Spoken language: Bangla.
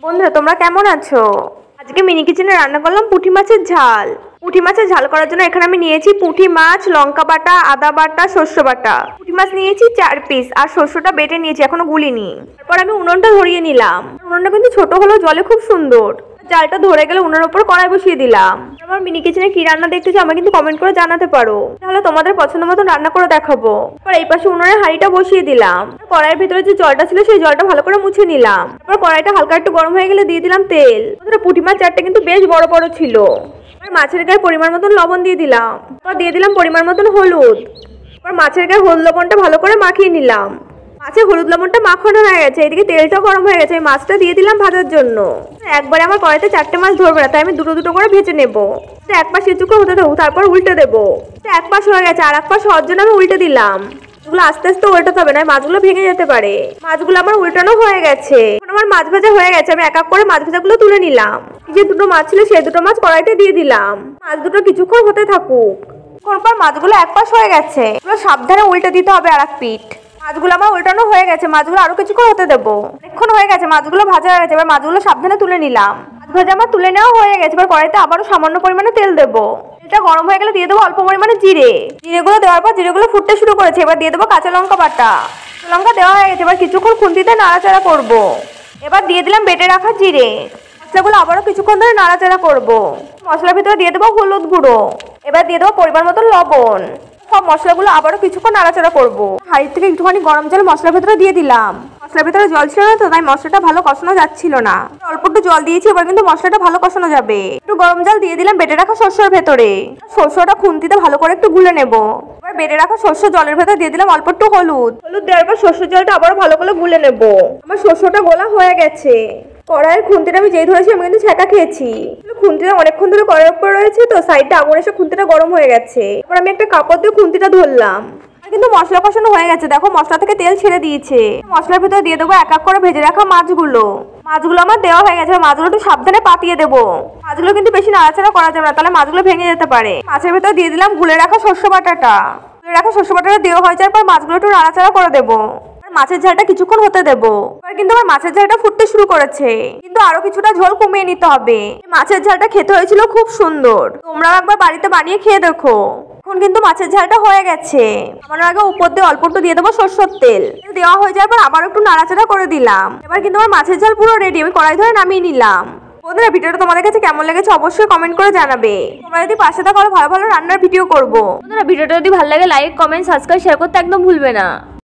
বন্ধুরা তোমরা কেমন আছো? আজকে মিনি কিচেনে রান্না করলাম পুঁটি মাছের ঝাল। পুঁটি মাছের ঝাল করার জন্য এখানে আমি নিয়েছি পুঁটি মাছ, লঙ্কা বাটা, আদা বাটা, সর্ষে বাটা। পুঁটি মাছ নিয়েছি 4 পিস আর সর্ষেটা বেটে নিয়েছি, এখনো গুলিনি। তারপর আমি উনুনটা ধরিয়ে নিলাম। উনুনটা কিন্তু ছোট হলেও জলে খুব সুন্দর। জালটা ধরে গেলে উনুনের উপর কড়াই বসিয়ে দিলাম। আমার মিনি কিচেনে কি রান্না দেখতে চাও আমাকে কিন্তু কমেন্ট করে জানাতে পারো, তাহলে তোমাদের পছন্দ মতো রান্না করে দেখাবো। তারপর এই পাশে উনুনের হাঁড়িটা বসিয়ে দিলাম। কড়াইয়ের ভিতরে যে জলটা ছিল সেই জলটা ভালো করে মুছে নিলাম। তারপর কড়াইটা হালকা একটু গরম হয়ে গেলে দিয়ে দিলাম তেল। পুঁটি মাছ 4টা কিন্তু বেশ বড় বড় ছিল। মাছের গায়ে পরিমাণ মতন লবণ দিয়ে দিলাম। তারপর দিয়ে দিলাম পরিমাণ মতন হলুদ। তারপর মাছের গায়ে হলুদ লবণটা ভালো করে মাখিয়ে নিলাম। মাছে হলুদ লবণটা মাখানো হয়ে গেছে, এদিকে তেলটা গরম হয়ে গেছে। মাছটা দিয়ে দিলাম ভাজার জন্য। একবারে আমার কড়াইতে 4টে মাছ ধরবে না, তাই আমি দুটো দুটো করে ভেজে নেব। এক পাশ কিছুক্ষণ হতে দেবো, তারপর উল্টে দেবো। এক পাশ হয়ে গেছে, আর এক পাশ হওয়ার জন্য আমি উল্টে দিলাম। এগুলো আস্তে আস্তে উল্টাতে হবে, না মাছগুলো ভেঙে যেতে পারে। মাছগুলো আমার উল্টানো হয়ে গেছে। এখন আমার মাছ ভাজা হয়ে গেছে, আমি এক এক করে মাছ ভাজাগুলো তুলে নিলাম। যে দুটো মাছ ছিল সেই দুটো মাছ কড়াইতে দিয়ে দিলাম। মাছ দুটো কিছুক্ষণ হতে থাকুক। পর মাছগুলো এক পাশ হয়ে গেছে, এগুলো সাবধানে উল্টে দিতে হবে আর এক পিঠ। মাছগুলো আমার উল্টানো হয়ে গেছে, মাছগুলো আরো কিছুক্ষণ হতে দেবো। অনেকক্ষণ হয়ে গেছে, মাছগুলো ভাজা হয়ে গেছে। এবার মাছগুলো সাবধানে তুলে নিলাম। মাছ ভাজা আমার তুলে নেওয়া হয়ে গেছে। এবার কড়াইতে আবারও সামান্য পরিমাণে তেল দেবো। তেলটা গরম হয়ে গেলে দিয়ে দেবো অল্প পরিমাণে জিরে। জিরেগুলো দেওয়ার পর জিরেগুলো ফুটতে শুরু করেছে। এবার দিয়ে দেবো কাঁচা লঙ্কা বাটা। লঙ্কা দেওয়া হয়ে গেছে, এবার কিছুক্ষণ খুন্তিতে নাড়াচাড়া করবো। এবার দিয়ে দিলাম বেটে রাখা জিরে। মশলাগুলো আবারও কিছুক্ষণ ধরে নাড়াচাড়া করবো। মশলার ভিতরে দিয়ে দেবো হলুদ গুঁড়ো। এবার দিয়ে দেবো পরিমাণ মতো লবণ। সব মশলাগুলো আবারও কিছুক্ষণ নাড়াচাড়া করবো। হাঁড়ি থেকে একটুখানি গরম জল মশলার ভেতরে দিয়ে দিলাম। মশলার ভেতরে জল ছিল না তো, তাই মশলাটা ভালো কষানো যাচ্ছিল না। অল্প একটু জল দিয়েছি, এবার কিন্তু মশলাটা ভালো কষানো যাবে। একটু গরম জল দিয়ে দিলাম বেটে রাখা সর্ষের ভেতরে। সর্ষেটা খুন্তিতে ভালো করে একটু গুলে নেবো। এবার বেটে রাখা সর্ষে জলের ভেতরে দিয়ে দিলাম অল্প একটু হলুদ। হলুদ দেওয়ার পর সর্ষের জলটা আবারও ভালো করে গুলে নেবো। আমার সর্ষেটা গোলা হয়ে গেছে। কড়াইয়ের খুন্তিটা আমি যেই ধরেছি আমি কিন্তু ছ্যাঁকা খেয়েছি। খুন্তিটা অনেকক্ষণ ধরে কড়াইয়ের উপর রয়েছে তো, সাইডটা আগুন এসে খুন্তিটা গরম হয়ে গেছে। এবার আমি একটা কাপড় দিয়ে খুন্তিটা ধরলাম। কিন্তু মশলা কষানো হয়ে গেছে, দেখো মশলা থেকে তেল ছেড়ে দিয়েছে। মশলার ভিতরে দিয়ে দেবো এক এক করে ভেজে রাখা মাছগুলো। মাছগুলো আমার দেওয়া হয়ে গেছে, মাছগুলো একটু সাবধানে পাতিয়ে দেবো। মাছগুলো কিন্তু বেশি নাড়াচাড়া করা যাবে না, তাহলে মাছগুলো ভেঙে যেতে পারে। মাছের ভিতরে দিয়ে দিলাম গুলে রাখা সর্ষে বাটাটা। গুলে রাখা সর্ষে বাটাটা দেওয়া হয়ে যাওয়ার পর মাছগুলো একটু নাড়াচাড়া করে দেবো। মাছের ঝালটা কিছুক্ষণ হতে দেবো। এবার কিন্তু আমার মাছের ঝালটা ফুটতে শুরু করেছে, কিন্তু আরো কিছুটা ঝোল কমিয়ে নিতে হবে। মাছের ঝালটা খেতে হয়েছিল খুব সুন্দর, তোমরাও একবার বাড়িতে বানিয়ে খেয়ে দেখো। এখন কিন্তু মাছের ঝালটা হয়ে গেছে। আমার আগে উপর দিয়ে অল্প একটু দিয়ে দেবো সরষের তেল। দেওয়া হয়ে যাওয়ার পর আবার একটু নাড়াচাড়া করে দিলাম। এবার কিন্তু আমার মাছের ঝাল পুরো রেডি, আমি কড়াই ধরে নামিয়ে নিলাম। বন্ধুরা ভিডিওটা তোমাদের কাছে কেমন লেগেছে অবশ্যই কমেন্ট করে জানাবে। তোমরা যদি পাশে থাকো ভালো ভালো রান্নার ভিডিও করবো। বন্ধুরা ভিডিওটা যদি ভালো লাগে লাইক, কমেন্ট, সাবস্ক্রাইব, শেয়ার করতে একদম ভুলবে না।